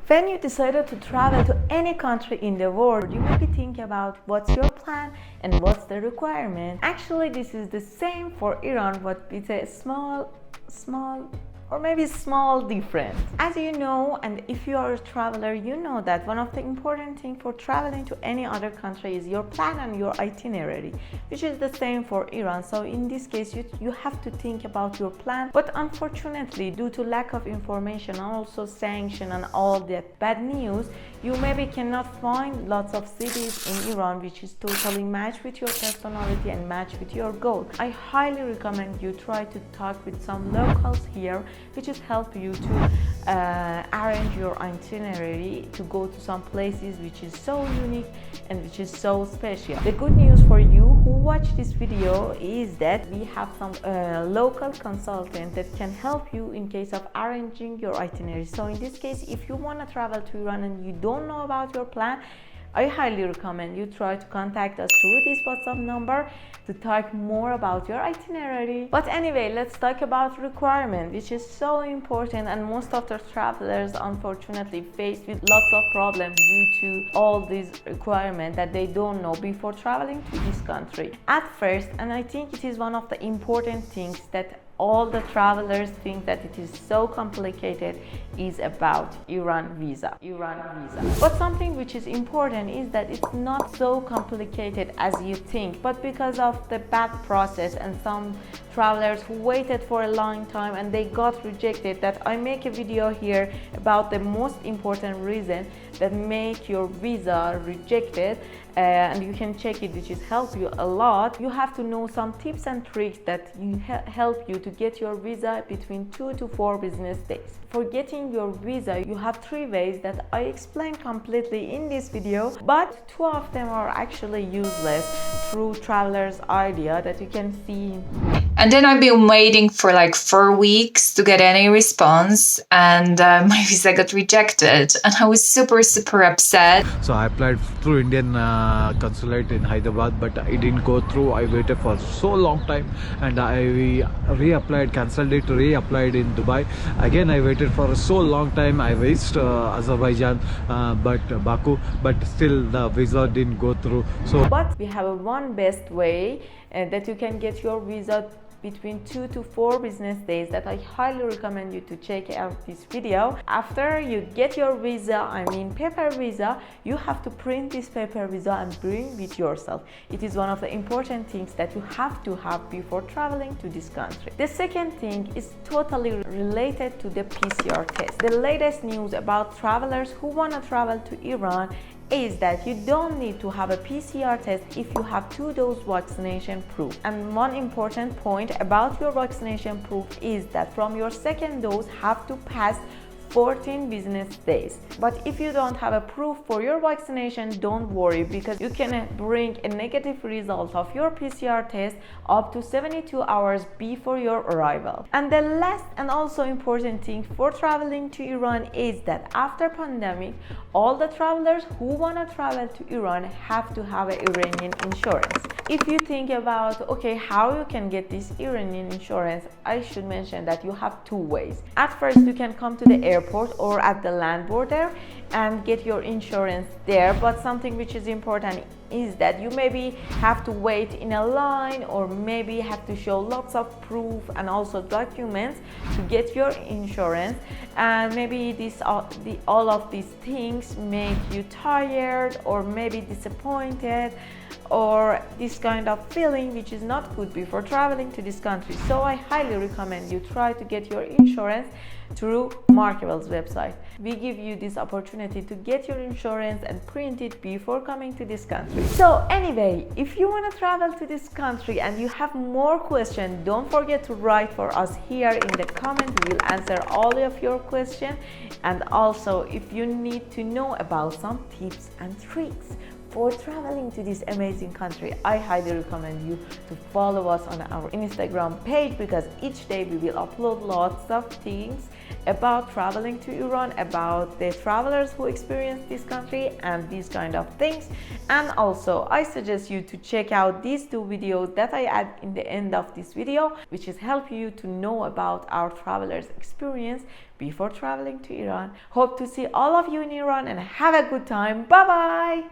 When you decided to travel to any country in the world, you maybe think about what's your plan and what's the requirement. Actually, this is the same for Iran, but with a small or maybe small difference. As you know, and if you are a traveler, you know that one of the important things for traveling to any other country is your plan and your itinerary, which is the same for Iran. So in this case, you have to think about your plan. But unfortunately, due to lack of information and also sanction and all that bad news, you maybe cannot find lots of cities in Iran which is totally matched with your personality and matched with your goal. I highly recommend you try to talk with some locals here, which is help you to arrange your itinerary to go to some places which is so unique and which is so special. The good news for you who watch this video is that we have some local consultant that can help you in case of arranging your itinerary. So in this case, if you want to travel to Iran and you don't know about your plan, I highly recommend you try to contact us through this WhatsApp number to talk more about your itinerary. But anyway, let's talk about requirement, which is so important, and most of the travelers unfortunately face with lots of problems due to all these requirements that they don't know before traveling to this country. At first, and I think it is one of the important things that all the travelers think that it is so complicated, is about Iran visa. But something which is important is that it's not so complicated as you think, but because of the bad process and some travelers who waited for a long time and they got rejected, that I make a video here about the most important reason that make your visa rejected, and you can check it, which is help you a lot. You have to know some tips and tricks that help you to get your visa between 2 to 4 business days. For getting your visa, you have 3 ways that I explain completely in this video, but 2 of them are actually useless through traveler's idea that you can see. And then I've been waiting for like 4 weeks to get any response, and my visa got rejected, and I was super upset. So I applied through Indian consulate in Hyderabad, but it didn't go through. I waited for so long time, and I reapplied, cancelled it, reapplied in Dubai. Again, I waited for so long time. I reached Azerbaijan, but Baku, but still the visa didn't go through. So, but we have one best way that you can get your visa between 2 to 4 business days that I highly recommend you to check out this video. After you get your visa, I mean paper visa, you have to print this paper visa and bring with yourself. It is one of the important things that you have to have before traveling to this country. The second thing is totally related to the PCR test. The latest news about travelers who want to travel to Iran is that you don't need to have a PCR test if you have 2-dose vaccination proof. And one important point about your vaccination proof is that from your second dose have to pass 14 business days. But if you don't have a proof for your vaccination, don't worry, because you can bring a negative result of your PCR test up to 72 hours before your arrival. And the last and also important thing for traveling to Iran is that after pandemic, all the travelers who want to travel to Iran have to have an Iranian insurance. If you think about, okay, how you can get this Iranian insurance, I should mention that you have 2 ways. At first, you can come to the airport or at the land border and get your insurance there, but something which is important is that you maybe have to wait in a line, or maybe have to show lots of proof and also documents to get your insurance, and maybe all of these things make you tired or maybe disappointed, or this kind of feeling which is not good before traveling to this country. So I highly recommend you try to get your insurance through Markable's website. We give you this opportunity to get your insurance and print it before coming to this country. So anyway, if you want to travel to this country and you have more questions, don't forget to write for us here in the comment. We will answer all of your questions. And also, if you need to know about some tips and tricks for traveling to this amazing country. I highly recommend you to follow us on our Instagram page, because each day we will upload lots of things about traveling to Iran, about the travelers who experience this country and these kind of things. And also I suggest you to check out these two videos that I add in the end of this video, which is help you to know about our travelers experience before traveling to Iran. Hope to see all of you in Iran and have a good time. Bye bye.